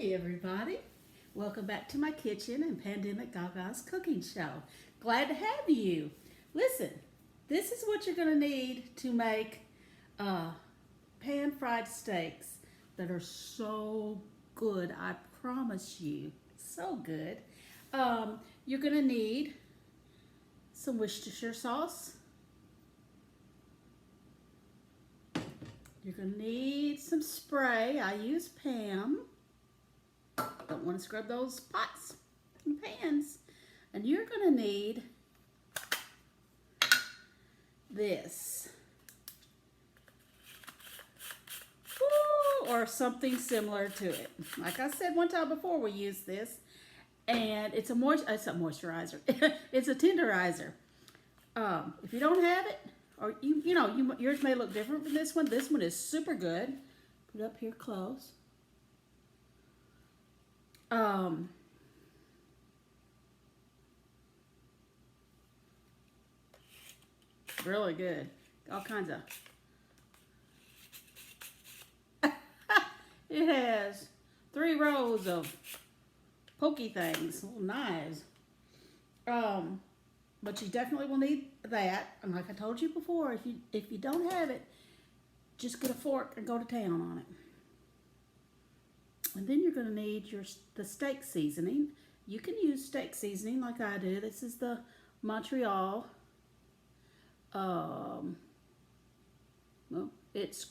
Hey everybody, welcome back to my kitchen and Pandemic Gaga's cooking show. Glad to have you. Listen, this is what you're going to need to make pan-fried steaks that are so good, I promise you, so good. You're going to need some Worcestershire sauce. You're going to need some spray. I use Pam. Don't want to scrub those pots and pans. And you're going to need this. Or something similar to it. Like I said one time before, we used this. And it's a moisturizer. It's a tenderizer. If you don't have it, or yours may look different from this one. This one is super good. Put it up here close. Really good. All kinds of. It has 3 rows of pokey things, little knives. But you definitely will need that. And like I told you before, if you don't have it, just get a fork and go to town on it. And then you're going to need the steak seasoning. You can use steak seasoning like I do. This is the Montreal. Well, it's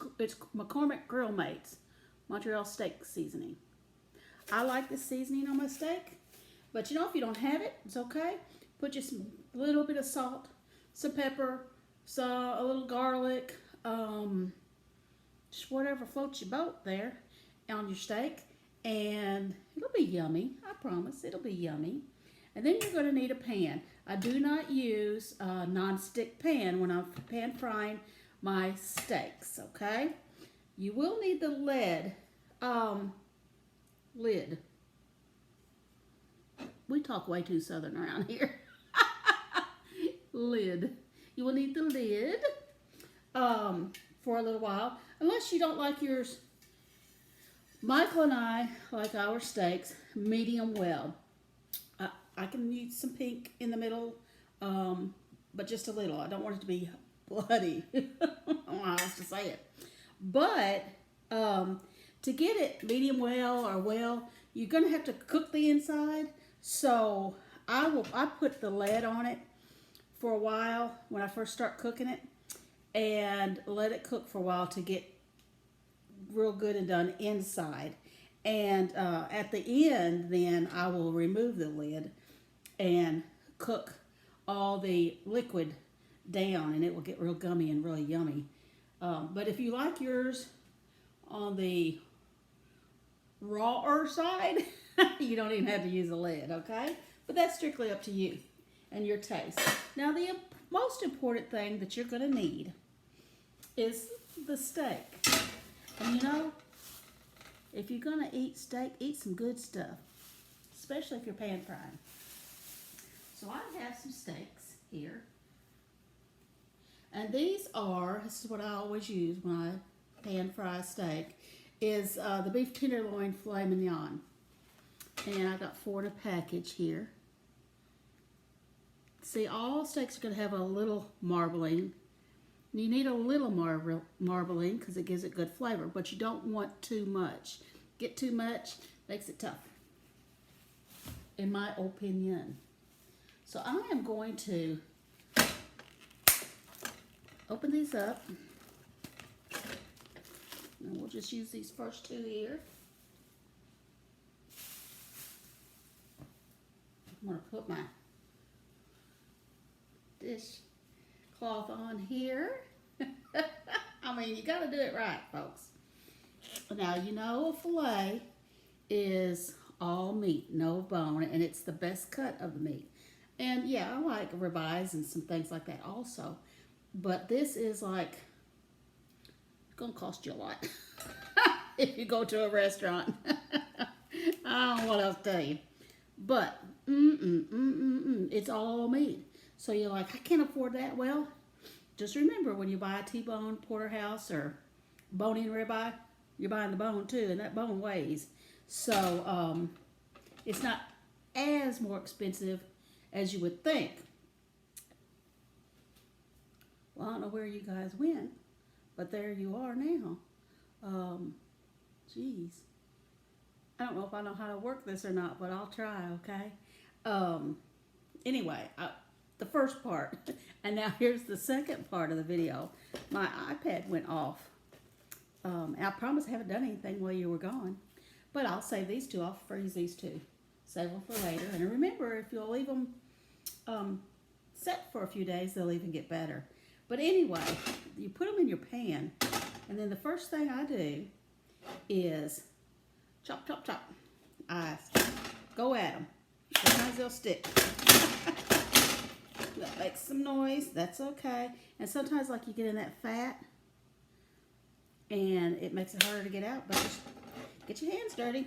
McCormick Grill Mates Montreal steak seasoning. I like this seasoning on my steak, but if you don't have it, it's okay. Put just a little bit of salt, some pepper, a little garlic, just whatever floats your boat there on your steak, and it'll be yummy. I promise, it'll be yummy. And then you're going to need a pan. I do not use a non-stick pan when I'm pan frying my steaks, okay? You will need the lid. We talk way too southern around here. Lid. You will need the lid for a little while, unless you don't like yours. Michael and I like our steaks medium well. I can use some pink in the middle, but just a little. I don't want it to be bloody. I don't know how else to say it. But to get it medium well or well, you're going to have to cook the inside. So I put the lid on it for a while when I first start cooking it, and let it cook for a while to get real good and done inside. And at the end, then I will remove the lid and cook all the liquid down, and it will get real gummy and really yummy. But if you like yours on the rawer side, you don't even have to use a lid, okay? But that's strictly up to you and your taste. Now, the most important thing that you're going to need is the steak. And if you're going to eat steak, eat some good stuff, especially if you're pan frying. So I have some steaks here. And this is what I always use when I pan fry a steak, is the beef tenderloin filet mignon. And I got 4 in a package here. See, all steaks are going to have a little marbling. You need a little marbling because it gives it good flavor, but you don't want too much. Get too much, makes it tough, in my opinion. So I am going to open these up. And we'll just use these first 2 here. I'm going to put my dish cloth on here. I mean, you got to do it right, folks. Now, a filet is all meat, no bone, and it's the best cut of the meat. And yeah, I like ribeyes and some things like that also. But this is like, it's going to cost you a lot if you go to a restaurant. I don't know what else to tell you. But, it's all meat. So you're like, I can't afford that. Well, just remember, when you buy a T-bone porterhouse or bone-in ribeye, you're buying the bone too, and that bone weighs. So it's not as more expensive as you would think. Well, I don't know where you guys went, but there you are now. Geez. I don't know if I know how to work this or not, but I'll try, okay? Anyway, the first part, and now here's the second part of the video. My iPad went off. I promise I haven't done anything while you were gone, but I'll save these two. I'll freeze these two. Save them for later. And remember, if you'll leave them set for a few days, they'll even get better. But anyway, you put them in your pan, and then the first thing I do is chop, chop, chop. I go at them. Sometimes they'll stick. That makes some noise. That's okay. And sometimes, like, you get in that fat, and it makes it harder to get out. But just get your hands dirty.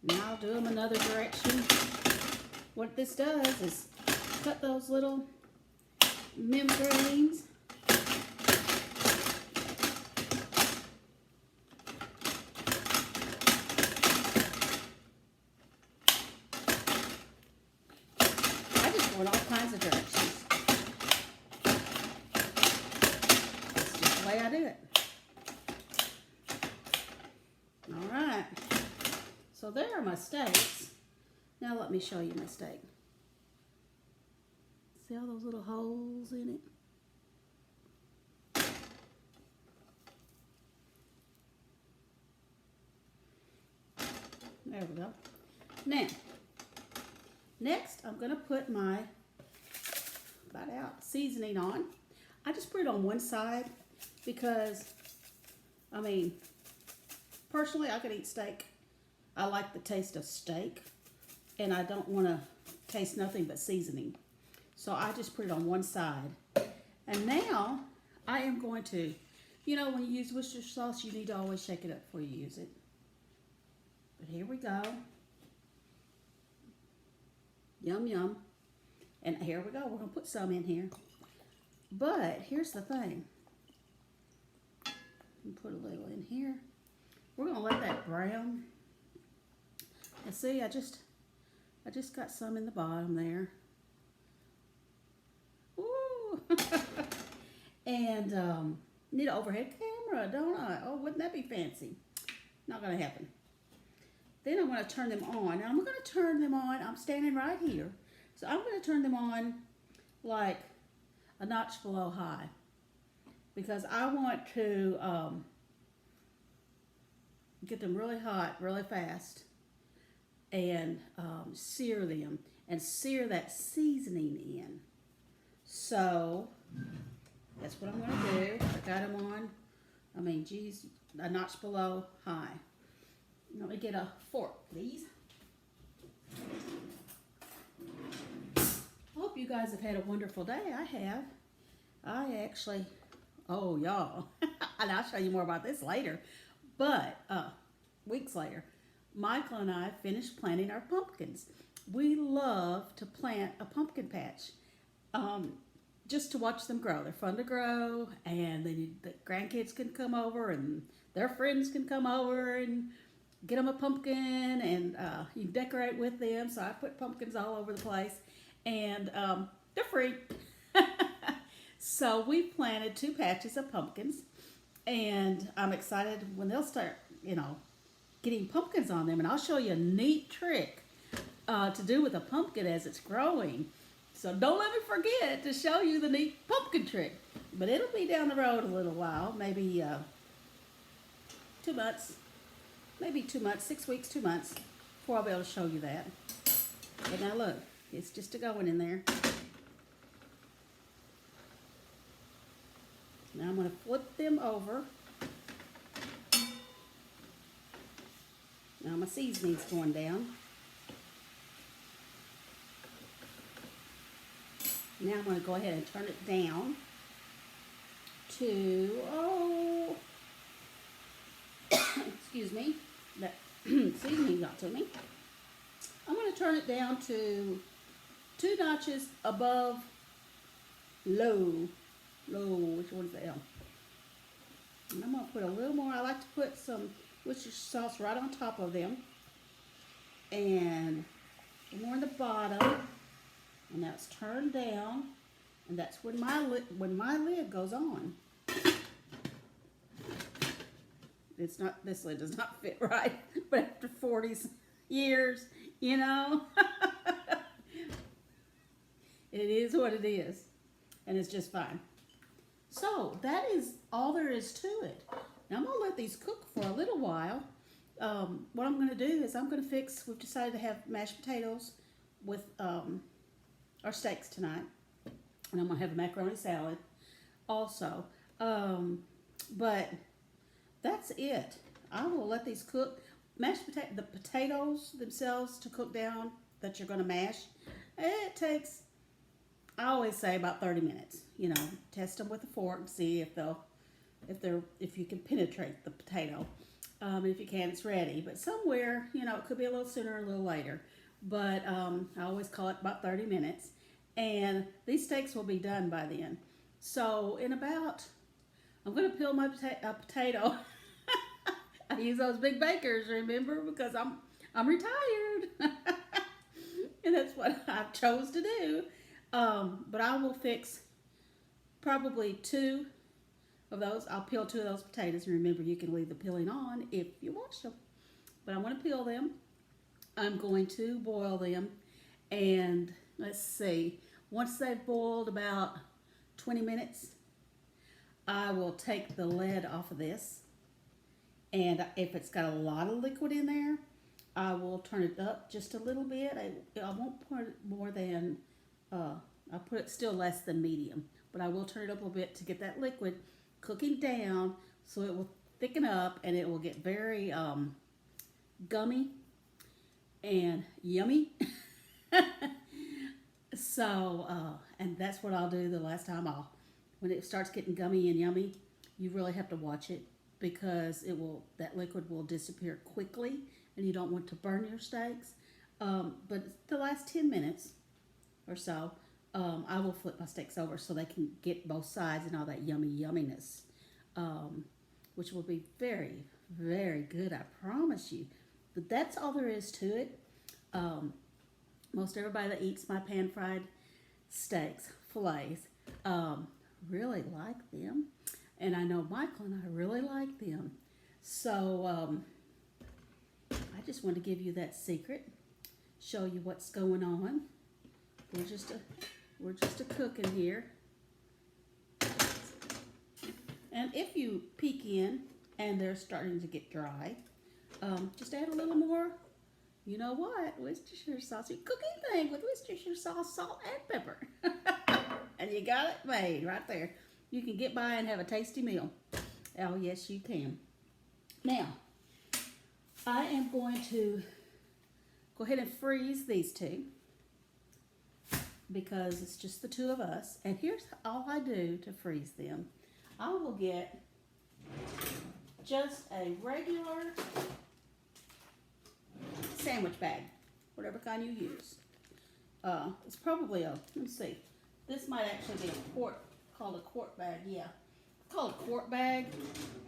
Now I'll do them another direction. What this does is cut those little membranes. I just go in all kinds of directions. That's just the way I do it. All right. So there are my steaks. Now let me show you my steak. See all those little holes in it? There we go. Now, next I'm going to put my seasoning on. I just put it on one side because, I mean, personally I could eat steak. I like the taste of steak, and I don't want to taste nothing but seasoning. So I just put it on one side. And now I am going to, you know, when you use Worcestershire sauce, you need to always shake it up before you use it. But here we go. Yum, yum. And here we go. We're going to put some in here. But here's the thing. Put a little in here. We're going to let that brown. And see, I just got some in the bottom there. Ooh. And need an overhead camera, don't I? Oh, wouldn't that be fancy? Not going to happen. Then I'm going to turn them on. Now I'm going to turn them on. I'm standing right here. So I'm going to turn them on like a notch below high. Because I want to get them really hot, really fast. And sear them. And sear that seasoning in. So, that's what I'm going to do. I got them on, I mean, geez, a notch below high. Let me get a fork, please. I hope you guys have had a wonderful day. I have. I actually, oh, y'all. And I'll show you more about this later. But, weeks later, Michael and I finished planting our pumpkins. We love to plant a pumpkin patch. Just to watch them grow. They're fun to grow, and then the grandkids can come over, and their friends can come over and get them a pumpkin, and you can decorate with them. So I put pumpkins all over the place, and they're free. So we planted 2 patches of pumpkins, and I'm excited when they'll start, you know, getting pumpkins on them. And I'll show you a neat trick to do with a pumpkin as it's growing. So don't let me forget to show you the neat pumpkin trick. But it'll be down the road a little while, maybe 2 months, maybe 2 months, 6 weeks, 2 months, before I'll be able to show you that. But now look, it's just a going in there. Now I'm going to flip them over. Now my seasoning's going down. Now I'm going to go ahead and turn it down to, excuse me, that seasoning got to me. I'm going to turn it down to 2 notches above low, which one's the L? And I'm going to put a little more. I like to put some Worcestershire sauce right on top of them. And more in the bottom. And now it's turned down. And that's when my lid goes on. It's not, this lid does not fit right. But after 40 years, you know, it is what it is. And it's just fine. So that is all there is to it. Now I'm going to let these cook for a little while. What I'm going to do is I'm going to fix, we've decided to have mashed potatoes with our steaks tonight. And I'm going to have a macaroni salad also. But that's it. I will let these cook. The potatoes themselves to cook down that you're going to mash, it takes, I always say, about 30 minutes. You know, test them with a fork and see if you can penetrate the potato. If you can, it's ready. But somewhere, you know, it could be a little sooner or a little later. But I always call it about 30 minutes. And these steaks will be done by then. So in about, I'm going to peel my potato. I use those big bakers, remember, because I'm retired. And that's what I chose to do. But I will fix probably 2 of those. I'll peel 2 of those potatoes. And remember, you can leave the peeling on if you wash them. But I want to peel them. I'm going to boil them. And let's see. Once they've boiled about 20 minutes, I will take the lid off of this. And if it's got a lot of liquid in there, I will turn it up just a little bit. I won't put it more than, I'll put it still less than medium. But I will turn it up a little bit to get that liquid cooking down so it will thicken up and it will get very gummy and yummy. So, and that's what I'll do the last time. When it starts getting gummy and yummy, you really have to watch it because that liquid will disappear quickly and you don't want to burn your steaks. But the last 10 minutes or so, I will flip my steaks over so they can get both sides and all that yumminess, which will be very, very good, I promise you. But that's all there is to it. Most everybody that eats my pan-fried steaks, fillets, really like them. And I know Michael and I really like them. So I just want to give you that secret, show you what's going on. We're just a cooking here. And if you peek in and they're starting to get dry, just add a little more, you know what, Worcestershire sauce, your cooking thing with Worcestershire sauce, salt, and pepper. And you got it made right there. You can get by and have a tasty meal. Oh, yes, you can. Now, I am going to go ahead and freeze these 2 because it's just the 2 of us. And here's all I do to freeze them. I will get just a regular sandwich bag, whatever kind you use. It's probably let's see, this might actually be a quart, called a quart bag, yeah. Called a quart bag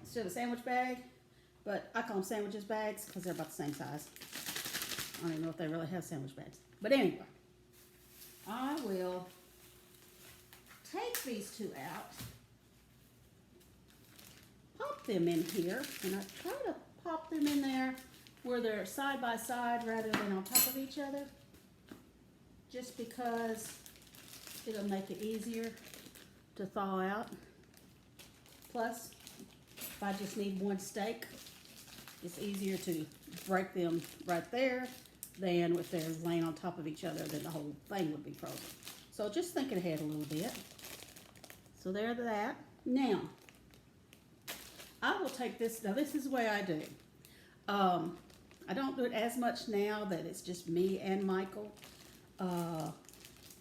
instead of a sandwich bag, but I call them sandwiches bags because they're about the same size. I don't even know if they really have sandwich bags. But anyway, I will take these 2 out, pop them in here, and I try to pop them in there where they're side by side rather than on top of each other, just because it'll make it easier to thaw out. Plus, if I just need 1 steak, it's easier to break them right there than if they're laying on top of each other, then the whole thing would be frozen. So just thinking ahead a little bit. So there's that. Now, I will take this, now this is the way I do. I don't do it as much now that it's just me and Michael,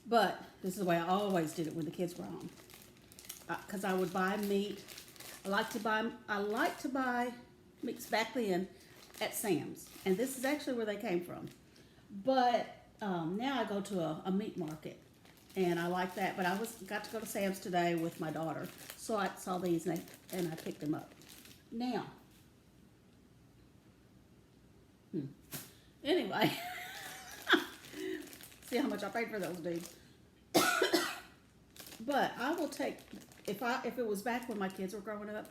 but this is the way I always did it when the kids were home. Because I would buy meat. I like to buy meats back then at Sam's, and this is actually where they came from. But now I go to a meat market, and I like that. But I got to go to Sam's today with my daughter, so I saw these and I picked them up. Now, Anyway, see how much I paid for those dudes. But I will take, if it was back when my kids were growing up,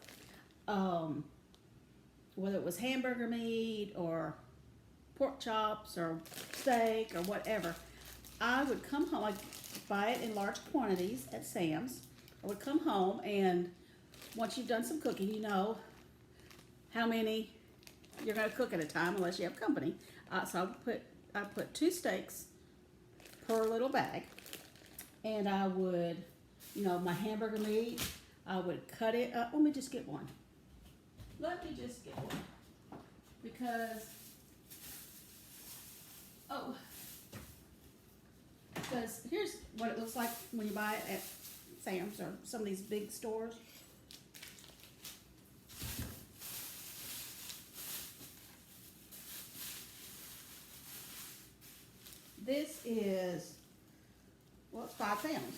whether it was hamburger meat or pork chops or steak or whatever, I would come home. I'd buy it in large quantities at Sam's. I would come home, and once you've done some cooking, you know how many you're going to cook at a time unless you have company. So I put 2 steaks per little bag, and I would, you know, my hamburger meat, I would cut it up. Let me just get one. Let me just get one. Because here's what it looks like when you buy it at Sam's or some of these big stores. This is, well, it's 5 pounds.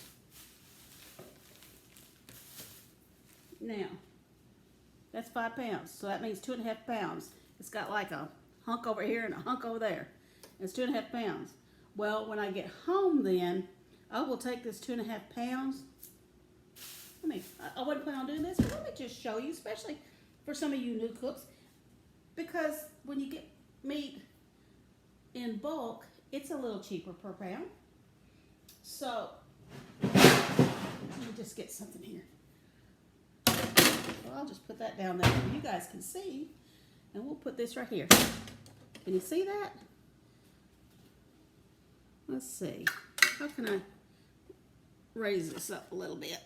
Now, that's 5 pounds, so that means 2.5 pounds. It's got like a hunk over here and a hunk over there. It's 2.5 pounds. Well, when I get home then, I will take this 2.5 pounds. I wasn't planning on doing this, but let me just show you, especially for some of you new cooks, because when you get meat in bulk, it's a little cheaper per pound. So, let me just get something here. Well, I'll just put that down there so you guys can see, and we'll put this right here. Can you see that? Let's see. How can I raise this up a little bit?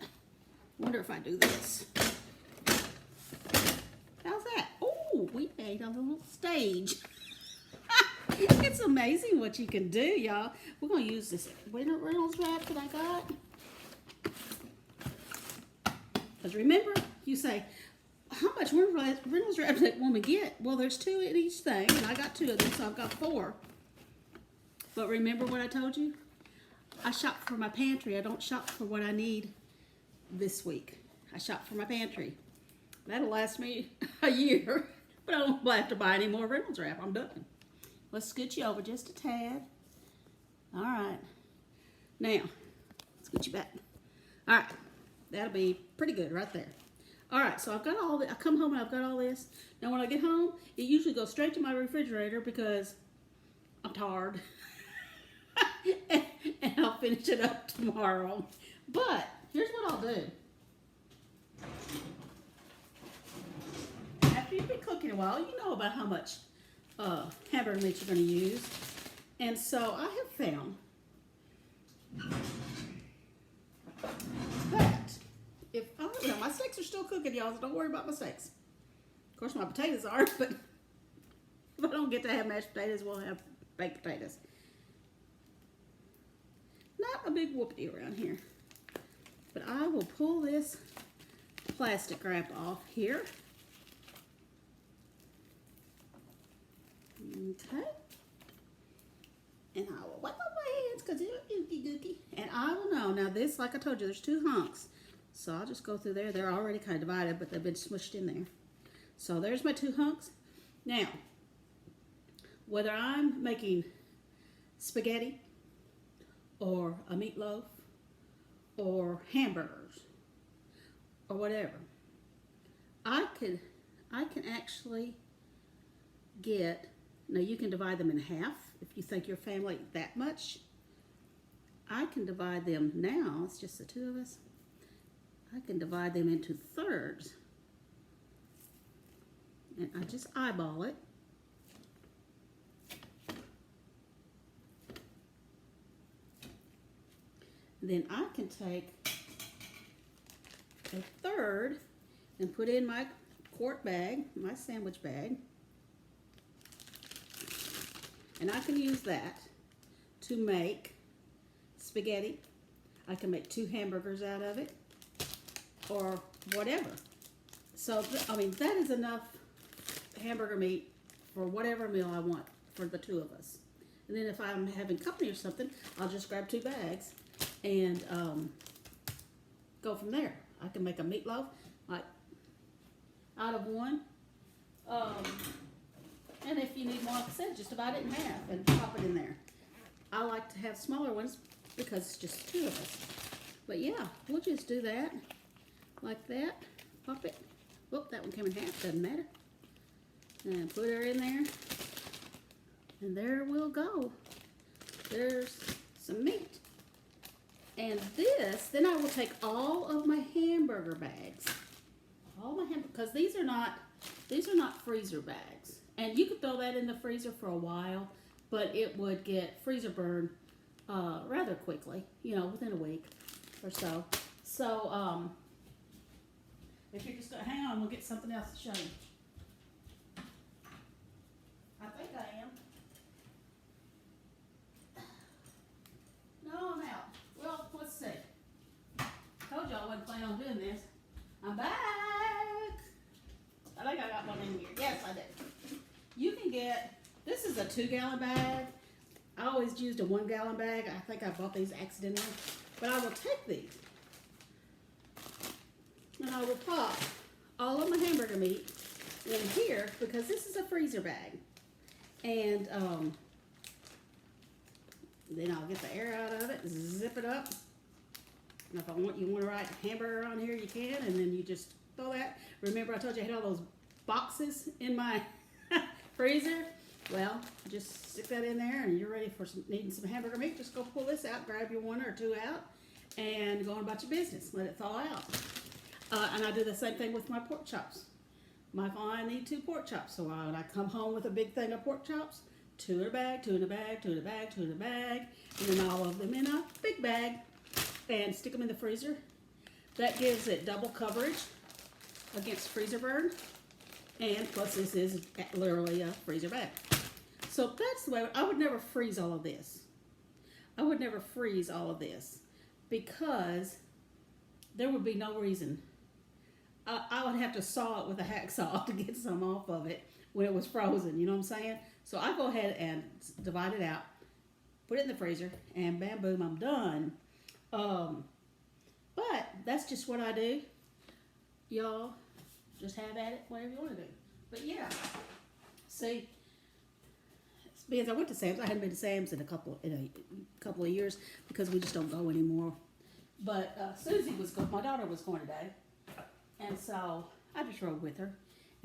Wonder if I do this. How's that? Oh, we made a little stage. It's amazing what you can do, y'all. We're going to use this Reynolds wrap that I got. Because remember, you say, how much Reynolds wrap did that woman get? Well, there's 2 in each thing, and I got 2 of them, so I've got 4. But remember what I told you? I shop for my pantry. I don't shop for what I need this week. I shop for my pantry. That'll last me a year, but I don't have to buy any more Reynolds wrap. I'm done. Let's scoot you over just a tad. All right. Now, scoot you back. All right. That'll be pretty good right there. All right, so I've got all the, I come home and I've got all this. Now when I get home, it usually goes straight to my refrigerator because I'm tired. and I'll finish it up tomorrow. But here's what I'll do. After you've been cooking a while, you know about how much hamburger meat you're going to use. And so I have found that if I, my steaks are still cooking, y'all, so don't worry about my steaks. Of course, my potatoes are, but if I don't get to have mashed potatoes, we'll have baked potatoes. Not a big whoopty around here. But I will pull this plastic wrap off here. Okay. And I will wipe up my hands because they're ookie gookie. And I will know. Now this, like I told you, there's 2 hunks. So I'll just go through there. They're already kind of divided, but they've been smushed in there. So there's my 2 hunks. Now, whether I'm making spaghetti or a meatloaf or hamburgers or whatever, I can actually get, now you can divide them in half if you think your family that much. I can divide them now, it's just the 2 of us. I can divide them into thirds. And I just eyeball it. Then I can take a third and put in my quart bag, my sandwich bag. And I can use that to make spaghetti. I can make 2 hamburgers out of it or whatever. So, I mean, that is enough hamburger meat for whatever meal I want for the 2 of us. And then if I'm having company or something, I'll just grab 2 bags and go from there. I can make a meatloaf like out of one. And if you need more, like I said, just divide it in half and pop it in there. I like to have smaller ones because it's just 2 of us. But yeah, we'll just do that like that. Pop it. Whoop, that one came in half, doesn't matter. And put her in there. And there we'll go. There's some meat. And this, then I will take all of my hamburger bags. All my hamburger, because these are not freezer bags. And you could throw that in the freezer for a while, but it would get freezer burn rather quickly, you know, within a week or so. So, if you're just going to hang on, we'll get something else to show you. I think I am. No, I'm out. Well, let's see. Told you I wasn't planning on doing this. I'm back. I think I got one in here. Yes, I did. You can get, this is a 2-gallon bag. I always used a 1-gallon bag. I think I bought these accidentally. But I will take these. And I will pop all of my hamburger meat in here because this is a freezer bag. And then I'll get the air out of it, zip it up. And if you want to write hamburger on here, you can. And then you just throw that. Remember I told you I had all those boxes in my freezer? Well, just stick that in there and you're ready for needing some hamburger meat. Just go pull this out, grab your 1 or 2 out, and go on about your business. Let it thaw out. And I do the same thing with my pork chops. Michael and I need 2 pork chops. So when I come home with a big thing of pork chops, 2 in a bag, 2 in a bag, 2 in a bag, 2 in a bag, and then all of them in a big bag, and stick them in the freezer. That gives it double coverage against freezer burn, and plus this is literally a freezer bag. So that's the way. I would never freeze all of this. I would never freeze all of this because there would be no reason. I would have to saw it with a hacksaw to get some off of it when it was frozen, you know what I'm saying? So I go ahead and divide it out, put it in the freezer, and bam, boom, I'm done. But that's just what I do. Y'all just have at it, whatever you want to do. But yeah, see, because I went to Sam's. I hadn't been to Sam's in a couple of years because we just don't go anymore. But Susie was going, my daughter was going today. And so I just rode with her.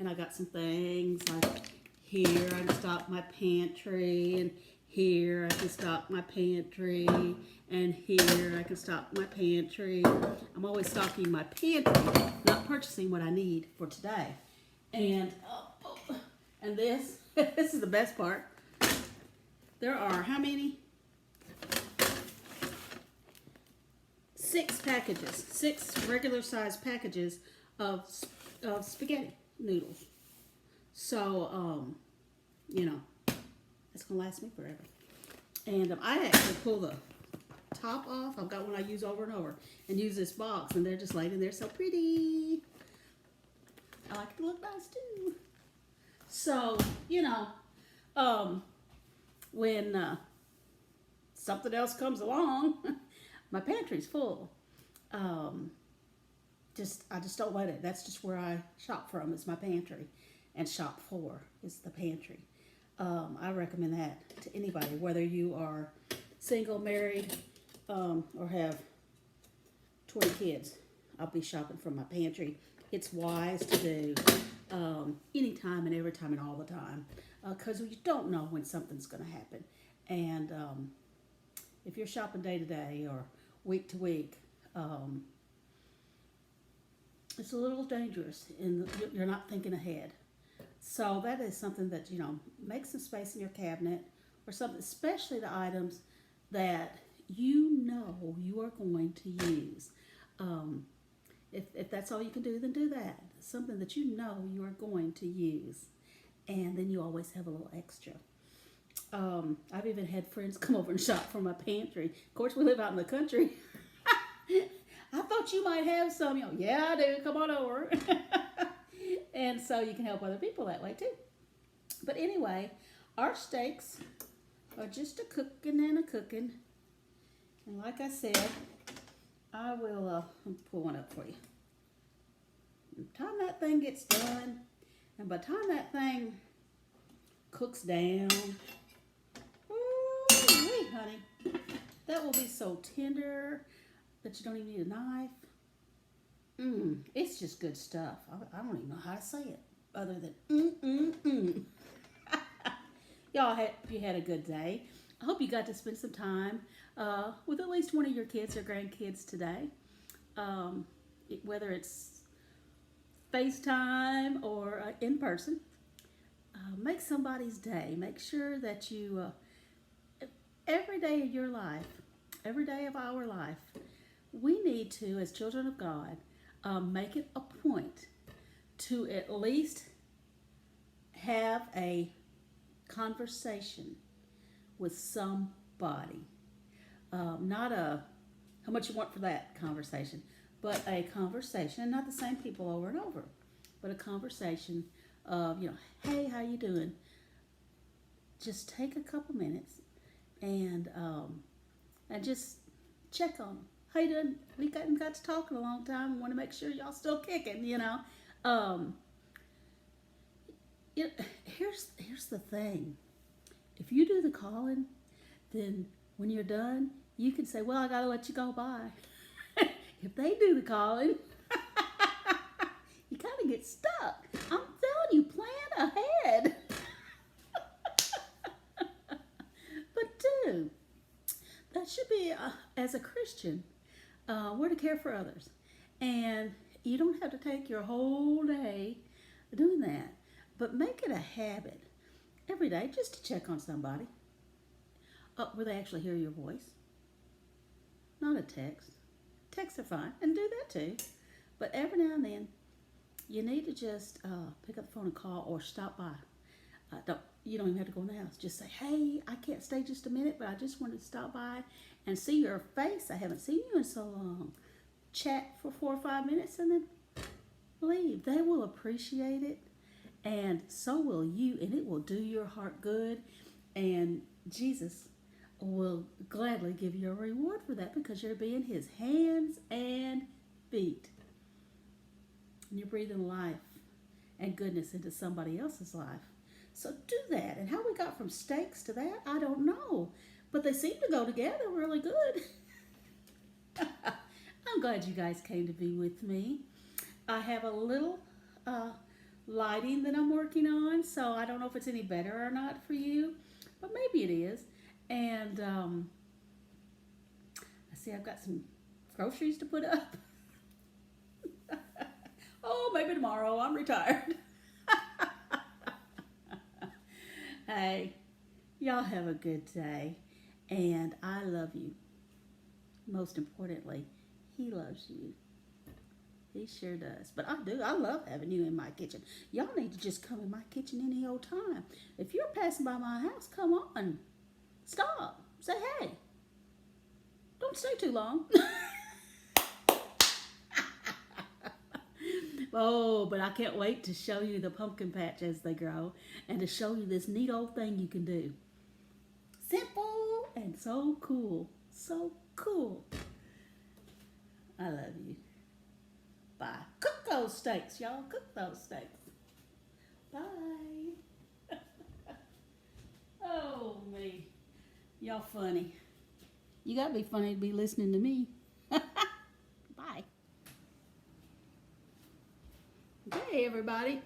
And I got some things like here I can stock my pantry, and here I can stock my pantry, and here I can stock my pantry. I'm always stocking my pantry, not purchasing what I need for today. And this, this is the best part. There are how many? 6 packages, 6 regular size packages of spaghetti noodles. So, you know, it's going to last me forever. And I actually pull the top off. I've got one I use over and over and use this box, and they're just laying in there so pretty. I like it to look nice too. So, you know, when something else comes along, my pantry's full. I just don't let it. That's just where I shop from, is my pantry. And shop for is the pantry. I recommend that to anybody, whether you are single, married, or have 20 kids. I'll be shopping from my pantry. It's wise to do anytime and every time and all the time, because you don't know when something's going to happen. And if you're shopping day to day or week to week, it's a little dangerous, and you're not thinking ahead. So that is something that, you know, make some space in your cabinet or something, especially the items that you know you are going to use. If that's all you can do, then do that. Something that you know you are going to use. And then you always have a little extra. I've even had friends come over and shop from my pantry. Of course, we live out in the country. I thought you might have some. You know, yeah, I do. Come on over. And so you can help other people that way too. But anyway, our steaks are just a cooking and a cooking. And like I said, I will pull one up for you. By the time that thing gets done, and by the time that thing cooks down. Ooh, honey. That will be so tender that you don't even need a knife. It's just good stuff. I don't even know how to say it other than. Y'all, hope you had a good day. I hope you got to spend some time with at least one of your kids or grandkids today. Whether it's FaceTime or in person. Make somebody's day. Make sure that you, every day of your life, every day of our life, we need to, as children of God, make it a point to at least have a conversation with somebody. Not a how much you want for that conversation, but a conversation, not the same people over and over, but a conversation of, hey, how you doing? Just take a couple minutes and just check on them. How you doing? We haven't got to talk in a long time. We want to make sure y'all still kicking, Here's the thing. If you do the calling, then when you're done, you can say, well, I got to let you go, bye. If they do the calling, you kind of get stuck. I'm telling you, plan ahead. But do. That should be, as a Christian, we're to care for others. And you don't have to take your whole day doing that. But make it a habit every day just to check on somebody. Where they actually hear your voice. Not a text. Texts are fine, and do that too. But every now and then, you need to just pick up the phone and call or stop by. You don't even have to go in the house. Just say, hey, I can't stay just a minute, but I just wanted to stop by and see your face. I haven't seen you in so long. Chat for 4 or 5 minutes and then leave. They will appreciate it, and so will you, and it will do your heart good. And Jesus will gladly give you a reward for that because you're being his hands and feet. And you're breathing life and goodness into somebody else's life. So do that. And how we got from steaks to that, I don't know. But they seem to go together really good. I'm glad you guys came to be with me. I have a little lighting that I'm working on, so I don't know if it's any better or not for you, but maybe it is. And I see I've got some groceries to put up. Oh, maybe tomorrow. I'm retired. Hey, y'all have a good day. And I love you. Most importantly, he loves you. He sure does. But I do. I love having you in my kitchen. Y'all need to just come in my kitchen any old time. If you're passing by my house, come on. Stop. Say hey. Don't stay too long. Oh, but I can't wait to show you the pumpkin patch as they grow and to show you this neat old thing you can do. Simple and so cool. So cool. I love you. Bye. Cook those steaks, y'all. Cook those steaks. Bye. Oh, me. Y'all funny. You gotta be funny to be listening to me. Bye. Okay, everybody.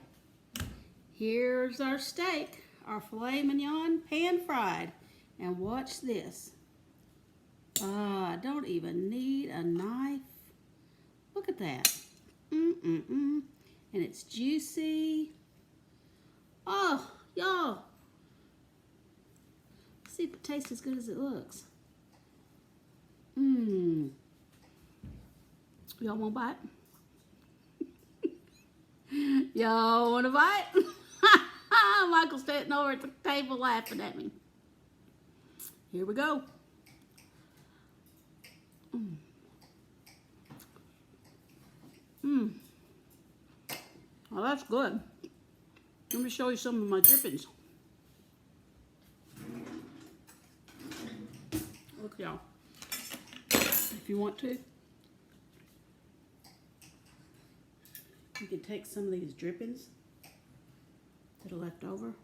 Here's our steak, our filet mignon pan fried. And watch this. I don't even need a knife. Look at that. And it's juicy. Oh, y'all. See if it tastes as good as it looks. Y'all want a bite? Y'all want a bite? Michael's standing over at the table laughing at me. Here we go. Well, that's good. Let me show you some of my drippings. Look, y'all. If you want to, you can take some of these drippings that are left over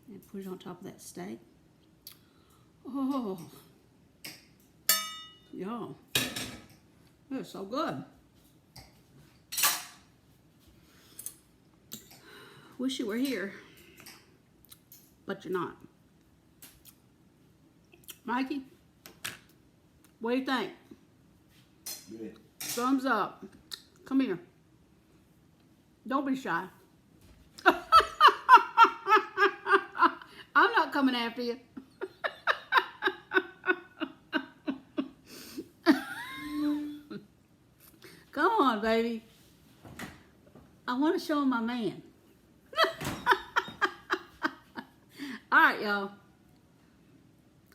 And put it on top of that steak. Oh, y'all, it's so good. Wish you were here, but you're not. Mikey, what do you think? Good. Thumbs up. Come here. Don't be shy. I'm not coming after you. Come on, baby. I want to show my man. All right, y'all.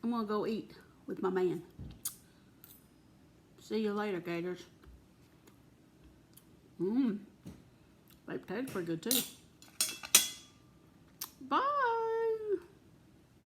I'm going to go eat with my man. See you later, Gators. Baked potatoes pretty good, too. Bye.